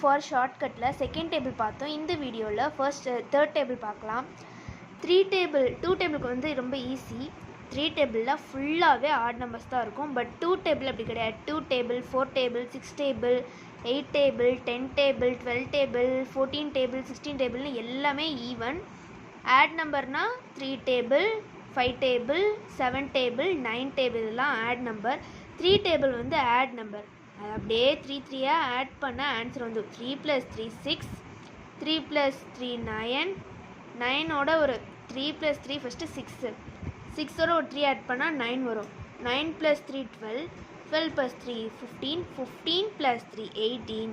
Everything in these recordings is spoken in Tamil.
ஃபார் ஷார்ட்கட்டில் செகண்ட் டேபிள் பார்த்தோம். இந்த வீடியோவில் தேர்ட் டேபிள் பார்க்கலாம். 2 டேபிளுக்கு வந்து ரொம்ப ஈஸி. 3 டேபிளில் ஃபுல்லாகவே ஆட் நம்பர்ஸ் தான் இருக்கும். பட் 2 டேபிள் அப்படி கிடையாது. 2 table, 4 table, 6 table, 8 table, 10 table, 12 table, 14 table, 16 டேபிள்னு எல்லாமே ஈவன். ஆட் நம்பர்னால் 3 டேபிள், 5 டேபிள், 7 டேபிள், 9 டேபிள் எல்லாம் ஆட் நம்பர். 3 டேபிள் வந்து ஆட் நம்பர். அது அப்படியே 3 ஆட் பண்ண ஆன்சர் வந்து 3 + 3 6, 3 + 3 9, 9ஓட ஒரு 3 + 3 ஃபஸ்ட்டு 6, 6ஓட ஒரு 3 ஆட் பண்ணால் 9 வரும். 9 + 3 12, 12 + 3 15, 15 + 3 18,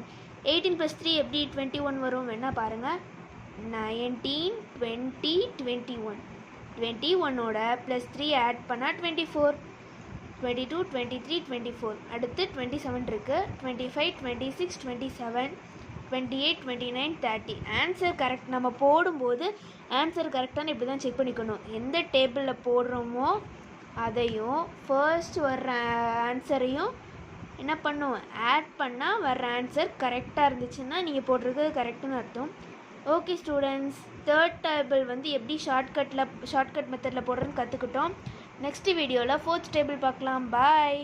18 + 3 எப்படி 21 வரும் வேணால் பாருங்கள். 19, 20, 21, 21ஓட +3 ஆட் பண்ணால் 24, 22, 23, 24. அடுத்து 27 இருக்குது. 25, 26, 27, 28, 29, 30. Answer correct. நம்ம போடும்போது ஆன்சர் கரெக்டானு இப்படி தான் செக் பண்ணிக்கணும். எந்த டேபிளில் போடுறோமோ அதையும் ஃபர்ஸ்ட் வர்ற ஆன்சரையும் என்ன பண்ணும், ஆட் பண்ணால் வர்ற ஆன்சர் கரெக்டாக இருந்துச்சுன்னா நீங்கள் போடுறது கரெக்டுன்னு அர்த்தம். ஓகே ஸ்டூடெண்ட்ஸ், தேர்ட் டேபிள் வந்து எப்படி ஷார்ட்கட் மெத்தடில் போடுறதுன்னு கற்றுக்கிட்டோம். நெக்ஸ்ட் வீடியோவில் 4th டேபிள் பார்க்கலாம். பாய்.